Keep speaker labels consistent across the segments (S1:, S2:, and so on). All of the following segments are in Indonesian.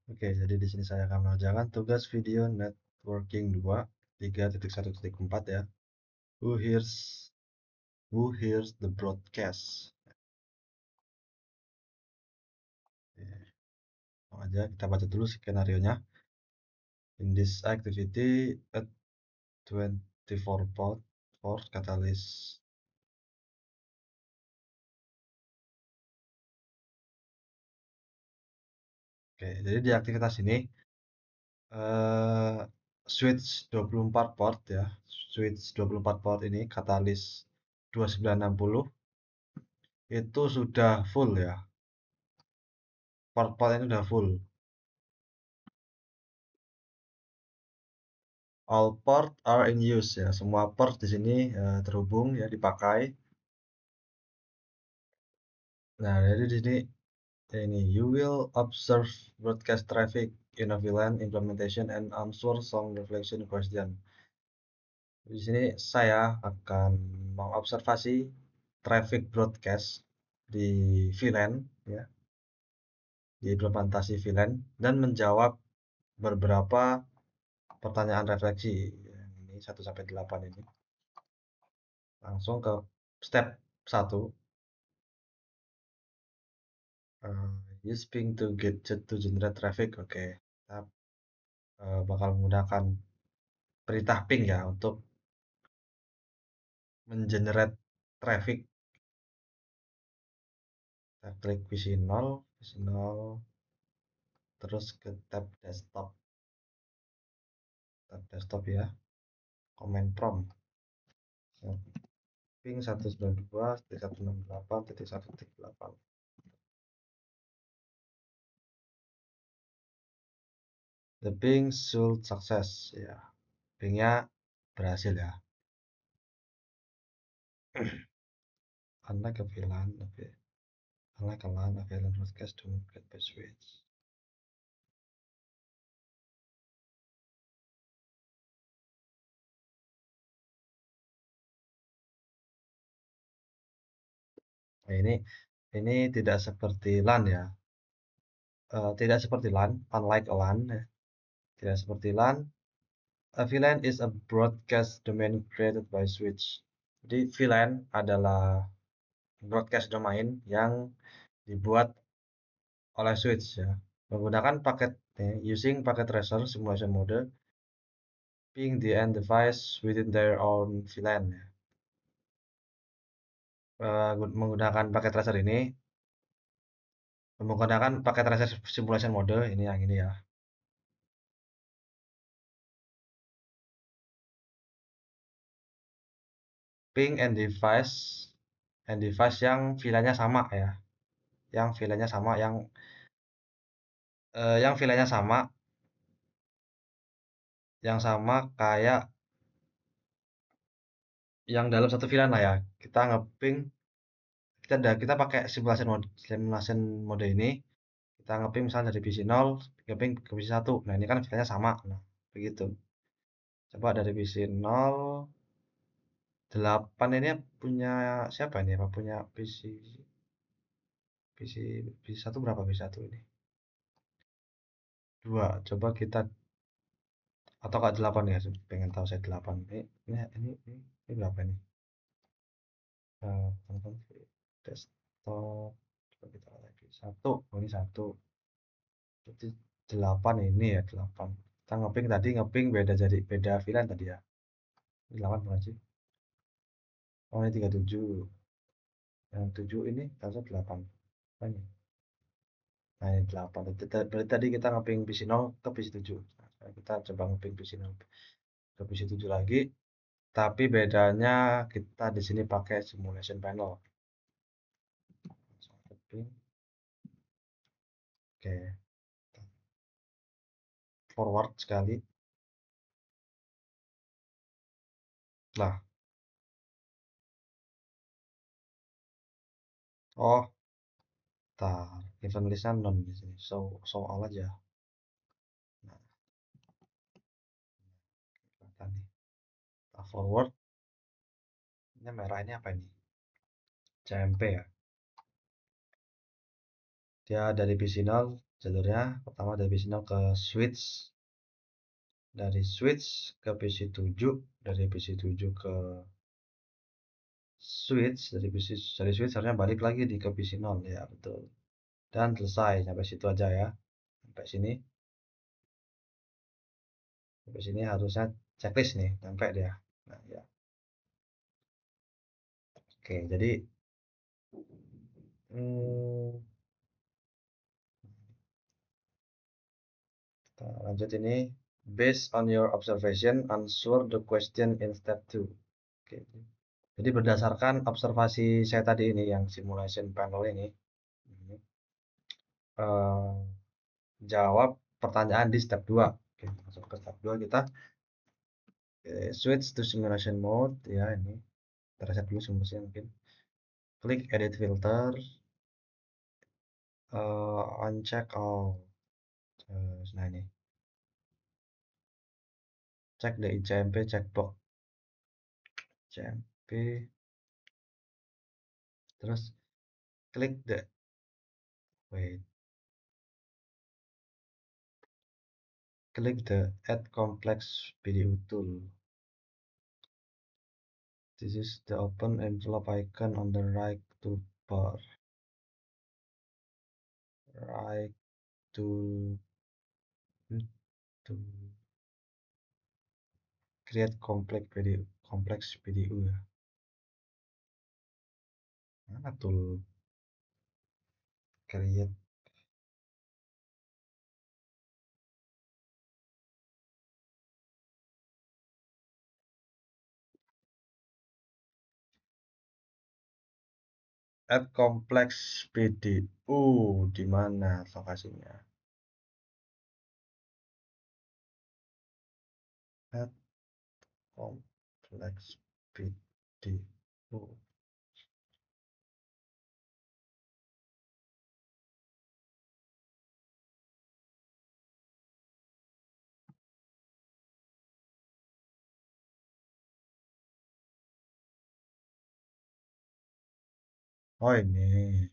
S1: Oke, jadi di sini saya akan mengerjakan tugas video networking 2 3.1.4 ya. Who hears who hears the broadcast? Oke, langsung aja kita baca dulu skenario-nya. In this activity, a 24 port catalyst. Oke, jadi di aktivitas ini switch 24 port ya. Switch 24 port ini katalis 2960 itu sudah full ya. Port-port ini udah full. All port are in use ya. Semua port di sini terhubung ya, dipakai. Nah, jadi di sini ini you will observe broadcast traffic in a VLAN implementation and answer some reflection question. Di sini saya akan mengobservasi traffic broadcast di VLAN ya, di implementasi VLAN dan menjawab beberapa pertanyaan refleksi. Ini 1 sampai 8 ini. Langsung ke step 1. Use ping to get to generate traffic. Oke, kita bakal menggunakan perintah ping ya untuk mengenerate traffic. Kita klik visi 0, terus ke tab desktop ya, command prompt. Ping 192.168.1.8. The ping should success ya, pingnya berhasil ya. Unlike a VLAN, unlike a LAN, a VLAN broadcast don't get by switch. Nah, ini tidak seperti LAN ya. Tidak seperti LAN, unlike a LAN ya. Tidak seperti LAN. A VLAN is a broadcast domain created by switch. Jadi VLAN adalah broadcast domain yang dibuat oleh switch ya. Menggunakan paket using packet tracer simulation mode, ping the end device within their own VLAN ya. Menggunakan paket tracer ini, menggunakan paket tracer simulation mode ini yang ini ya. Ping and device yang VLAN-nya sama ya. Yang VLAN-nya sama yang VLAN-nya sama kayak yang dalam satu VLAN lah ya. Kita ngeping kita pakai simulation mode ini. Kita ngeping misalnya dari PC 0 ngeping ke PC 1. Nah, ini kan VLAN-nya sama. Nah, begitu. Coba dari PC 0 8 ini punya siapa ini? Apa punya PC 1 berapa PC 1 ini? 2. Coba kita atau kak 8 ya, pengen tahu saya 8. Ini berapa ini? Teman-teman desktop. Coba kita lagi 1. Oh, ini 1. Berarti 8 ini ya, 8. Kita ngeping tadi beda VLAN tadi ya. Ini 8 bukan sih? Oh, ini 37. Yang 7 ini harusnya 8. Apa ini? Nah, ini 8. Berarti tadi kita ngeping PC 0 ke PC 7. Nah, kita coba ngeping PC 0 ke PC 7 lagi. Tapi bedanya kita di sini pakai simulation panel. Oke, forward sekali. Nah, oh, event listnya non di sini. So all aja. Nah, kelihatan nih. Kita forward. Ini merah ini apa ini? CMP ya. Dia dari PC 0 Jalurnya pertama dari PC 0 ke switch, dari switch ke PC 7, dari PC 7 ke switch, dari switch harusnya balik lagi ke PC 0 ya, betul. Dan selesai sampai situ aja ya. Sampai sini harusnya checklist nih, sampai dia. Nah, ya. Oke, jadi hmm, kita lanjut ini. Based on your observation, answer the question in step 2. Oke. Jadi berdasarkan observasi saya tadi ini yang simulation panel ini, eh, jawab pertanyaan di step 2. Oke, masuk ke step 2 kita. Switch to simulation mode ya ini. Kita reset dulu simulasi mungkin. Klik edit filter, uncheck all. Nah ini, cek the ICMP checkbox. CMP, terus klik wait klik the add complex PDU tool. This is the open envelope icon on the right toolbar. Right to create complex PDU ya. Mana tool create? Add complex PDU di mana lokasinya? Add complex PDU. Oh ini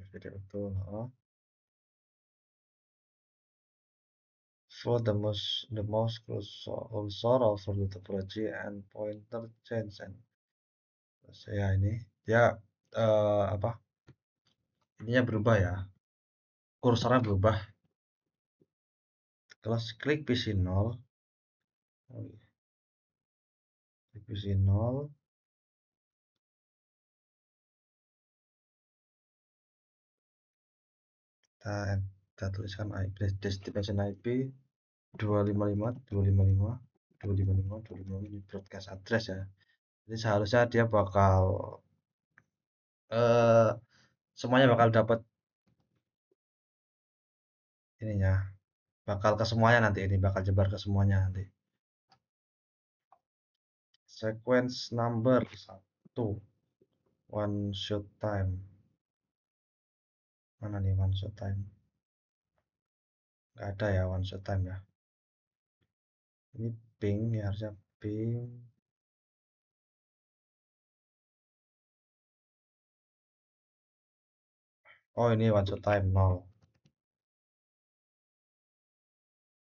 S1: PDU tool. Oh. For the most cursor over the topology and pointer change and ya ini dia apa ininya berubah ya, kursornya berubah. Kalau klik PC 0, klik PC 0, kita tuliskan IP destination IP 255.255.255.255 ini broadcast address ya. Jadi seharusnya dia bakal eh semuanya bakal dapat ininya, bakal ke semuanya nanti, ini bakal jebar ke semuanya nanti. Sequence number 1, one shot time. Mana nih one shot time? Nggak ada ya one shot time ya. Ini ping ya, harusnya ping. Oh ini one shot time 0.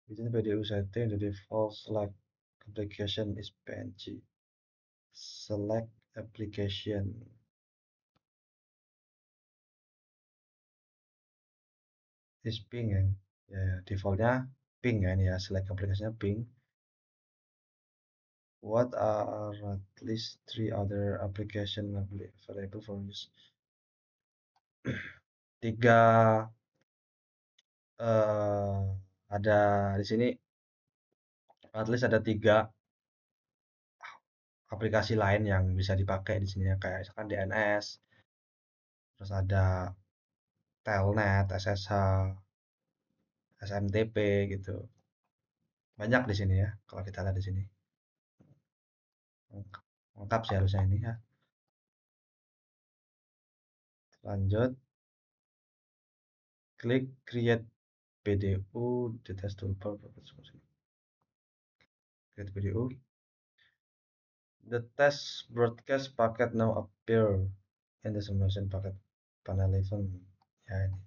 S1: Within PDU setting, the default select application is PNG. Select application is ping ya. Ya, defaultnya ping ya ini ya. Select aplikasinya ping. What are at least 3 other application available for use? 3 ada di sini, at least ada 3 aplikasi lain yang bisa dipakai di sini ya, kayak misalkan DNS, terus ada Telnet, SSH, SMTP gitu. Banyak di sini ya, kalau kita lihat di sini. Lengkap sih harusnya ini ya. Lanjut, klik create PDU di test toolbar. Create PDU. The test broadcast packet now appear in the simulation packet panel event. Ya ini.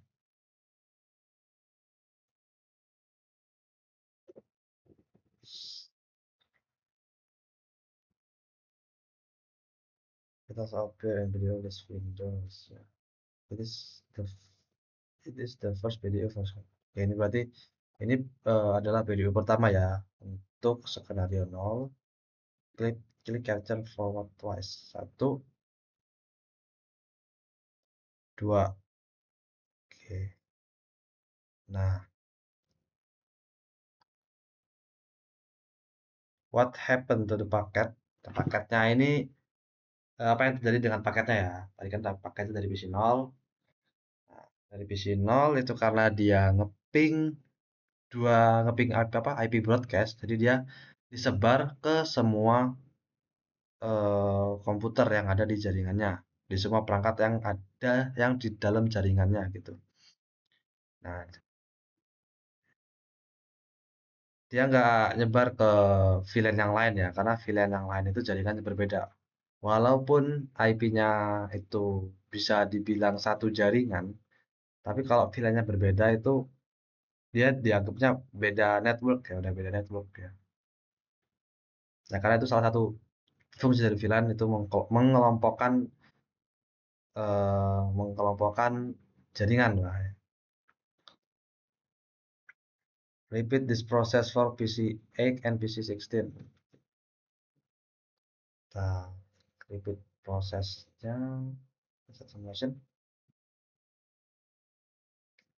S1: It also appear in video list windows. Ya. It is the it is the first video version. Ya, ini berarti ini adalah video pertama ya untuk skenario 0. Klik klik capture forward twice. Satu, dua. Oke. Nah, what happened to the packet? Paketnya ini apa yang terjadi dengan paketnya ya? Tadi kan paketnya dari PC 0. Nah, dari PC 0 itu karena dia ngeping apa IP broadcast, jadi dia disebar ke semua komputer yang ada di jaringannya, di semua perangkat yang ada yang di dalam jaringannya gitu. Nah, dia nggak nyebar ke VLAN yang lain ya, karena VLAN yang lain itu jaringannya berbeda. Walaupun IP-nya itu bisa dibilang satu jaringan, tapi kalau VLAN-nya berbeda itu dia dianggapnya beda network ya, udah beda network ya. Nah, karena itu salah satu fungsi dari VLAN itu mengelompokkan jaringan lah ya. Repeat this process for PC8 and PC16. Nah, repeat prosesnya automation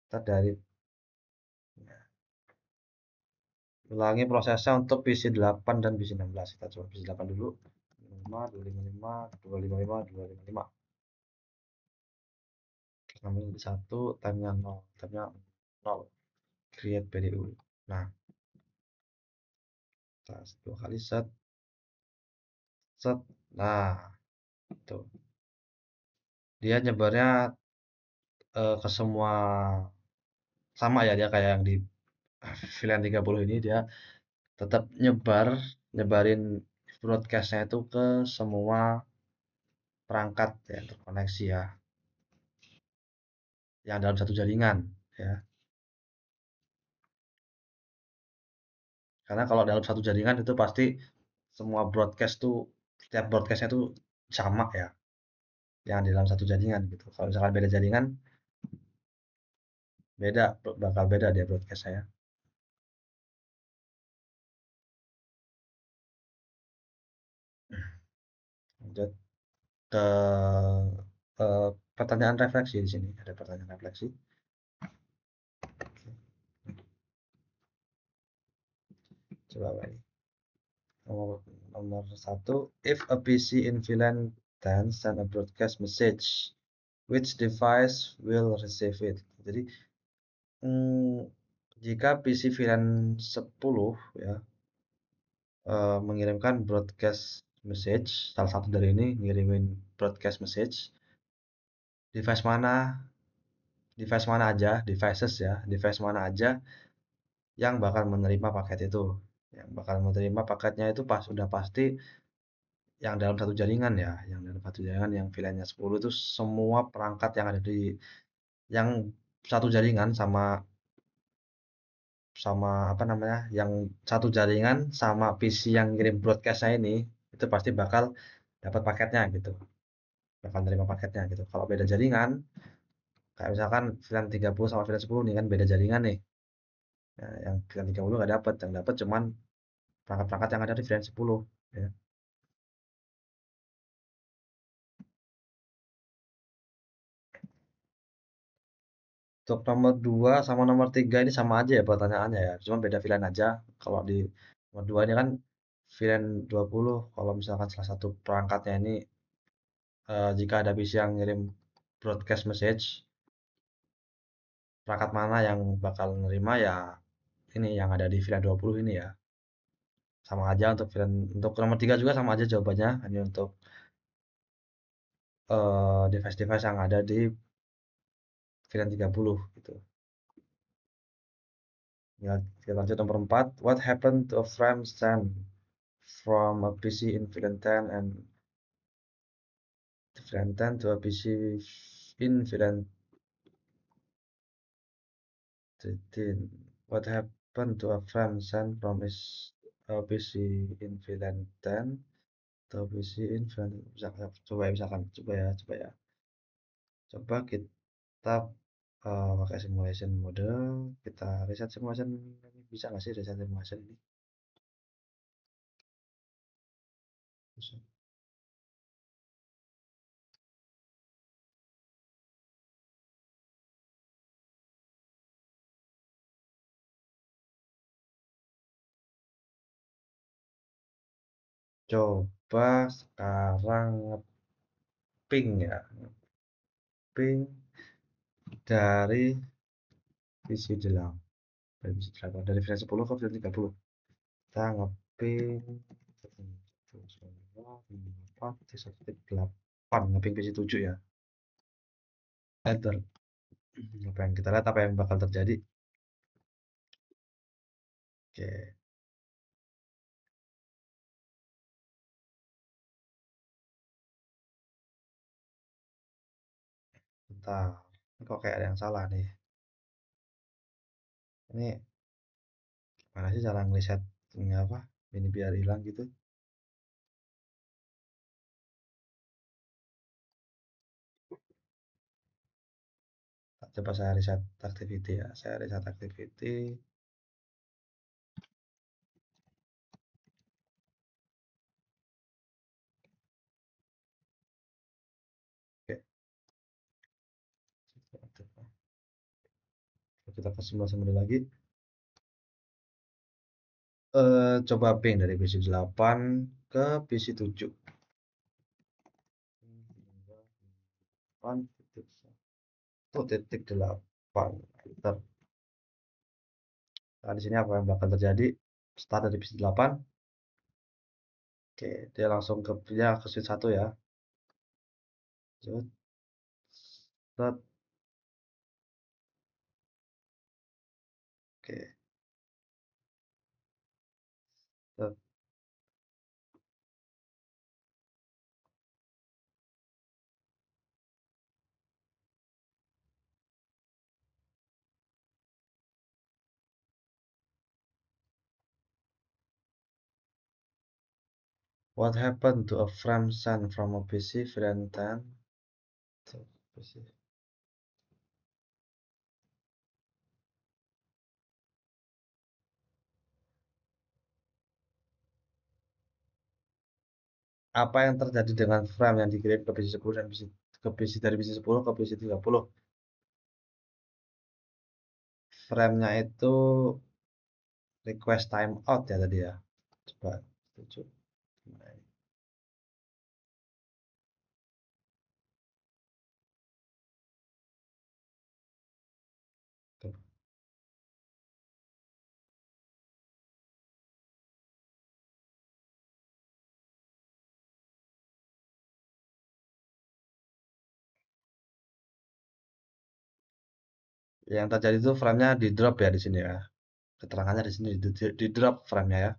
S1: kita dari ya, ulangi prosesnya untuk PC8 dan PC16. Kita coba PC8 dulu. 55, 255, 255, 255. Ambil satu, time-nya 0, time-nya 0. Create PDU. Nah, kita dua kali set, set. Nah, tuh. Dia nyebarnya ke semua sama ya, dia kayak yang di VLAN 30 ini dia tetap nyebarin broadcastnya itu ke semua perangkat ya terkoneksi ya yang dalam satu jaringan ya, karena kalau dalam satu jaringan itu pasti semua broadcast tuh setiap broadcastnya tuh sama ya yang di dalam satu jaringan gitu. Kalau misalkan beda jaringan, beda, bakal beda dia broadcast saya. Lanjut ke pertanyaan refleksi. Di sini ada pertanyaan refleksi. Coba ini nomor nomor satu, if a PC in VLAN 10 send a broadcast message, which device will receive it? Jadi hmm, jika PC VLAN 10 ya mengirimkan broadcast message, salah satu dari ini ngirimin broadcast message, device mana device mana aja, devices ya, device mana aja yang bakal menerima paket itu. Yang bakal menerima paketnya itu udah pasti yang dalam satu jaringan ya, yang dalam satu jaringan yang VLAN-nya 10 itu semua perangkat yang ada di yang satu jaringan sama sama apa namanya, yang satu jaringan sama PC yang ngirim broadcastnya ini itu pasti bakal dapat paketnya gitu, bakal terima paketnya gitu. Kalau beda jaringan, kayak misalkan VLAN 30 sama VLAN 10 nih kan beda jaringan nih. Nah, yang VLAN 30 nggak dapat, yang dapat cuman perangkat-perangkat yang ada di VLAN 10 ya. Untuk nomor 2 sama nomor 3 ini sama aja ya pertanyaannya ya, cuma beda VLAN aja. Kalau di nomor 2 ini kan VLAN 20, kalau misalkan salah satu perangkatnya ini jika ada PC yang ngirim broadcast message, perangkat mana yang bakal nerima ya ini yang ada di VLAN 20 ini ya. Sama aja untuk VLAN untuk nomor 3 juga sama aja jawabannya, hanya untuk device-device yang ada di VLAN 30 gitu. Ya, kita lanjut nomor 4. What happened to a frame sent from a PC in VLAN 10 and VLAN 10 to a PC in VLAN 13? What happened to a frame sent from a PC in VLAN 10 atau PC Infinite misalkan, coba ya coba kita pakai simulation mode, kita reset simulation. Bisa nggak sih reset simulation ini? Bisa. Coba sekarang ngeping ya, ngeping dari PC 8, dari PC 8, dari versi 10 ke versi 30. Kita ngeping 1.9.4.1.8, ngeping PC 7 ya. Enter. Apa yang kita lihat, apa yang bakal terjadi? Oke, bentar. Ini kok kayak ada yang salah nih. Ini mana sih cara ngereset ini apa? Ini biar hilang gitu. Coba saya reset activity ya. Saya reset activity. Oke, kita ke simulasi mode lagi. Coba ping dari PC 8 ke PC 7. 8.1.8. Enter. Nah, di sini apa yang bakal terjadi? Start dari PC 8. Oke, dia langsung ke switch 1 ya. Set, set. Oke, set. What happened to a frame sent from a PC variant 10 to PC? Apa yang terjadi dengan frame yang dikirim ke PC 10 dan ke PC dari PC 10 ke PC 30? Frame-nya itu request timeout ya tadi ya. Coba setuju. Yang terjadi itu frame-nya di drop ya di sini ya. Keterangannya di sini di drop frame-nya ya.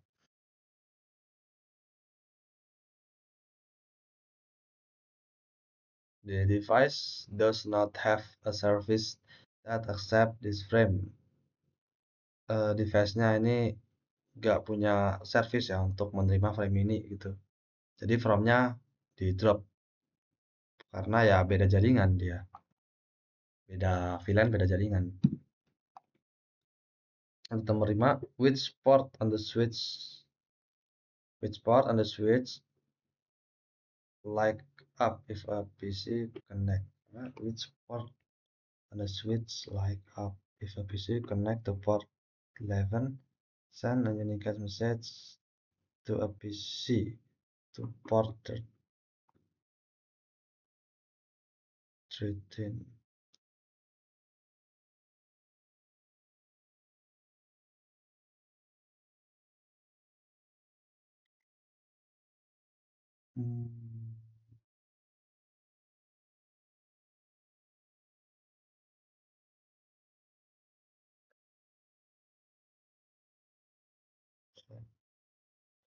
S1: The device does not have a service that accept this frame. Device-nya ini nggak punya service ya untuk menerima frame ini gitu. Jadi frame-nya di drop karena ya beda jaringan dia. Beda VLAN, beda jaringan. Untuk menerima which port on the switch light up if a PC connect. Which port on the switch light up if a PC connect to port 11. Send a unique message to a PC to port 13. Hmm.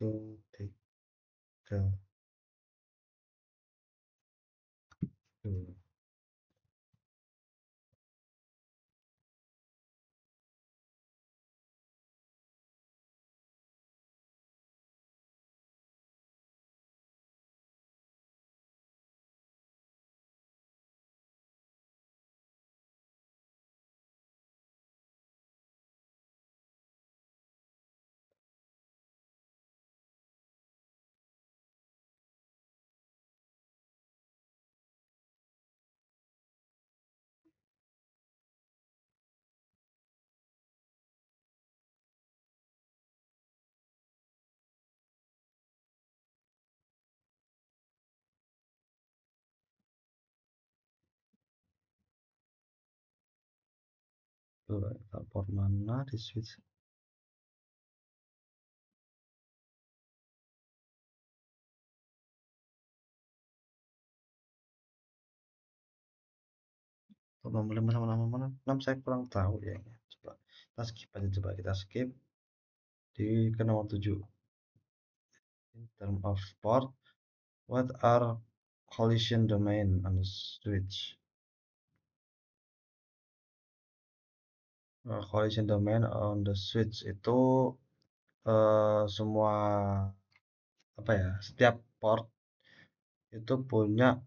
S1: Satu, tiga, dua. port mana di switch? Nomor 5 sama nomor mana? 6 saya kurang tahu ya. Coba kita skip aja, coba kita skip di ke nomor 7. In terms of port, what are collision domain on the switch? Collision domain on the switch itu semua apa ya? Setiap port itu punya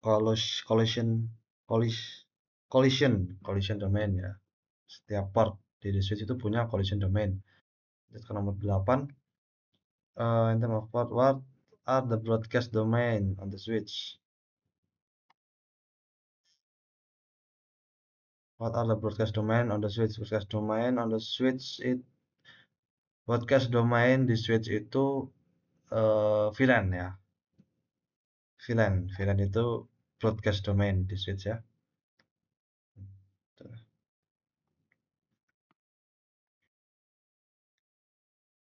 S1: collision collision domain ya. Setiap port di switch itu punya collision domain. Terus ke nomor 8, in terms of port, what are the broadcast domain on the switch? What are the broadcast domain on the switch? Broadcast domain on the switch broadcast domain di switch itu VLAN ya. VLAN itu broadcast domain di switch ya. Tuh.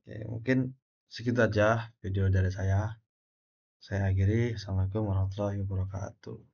S1: Oke, mungkin segitu aja video dari saya. Saya akhiri. Assalamualaikum warahmatullahi wabarakatuh.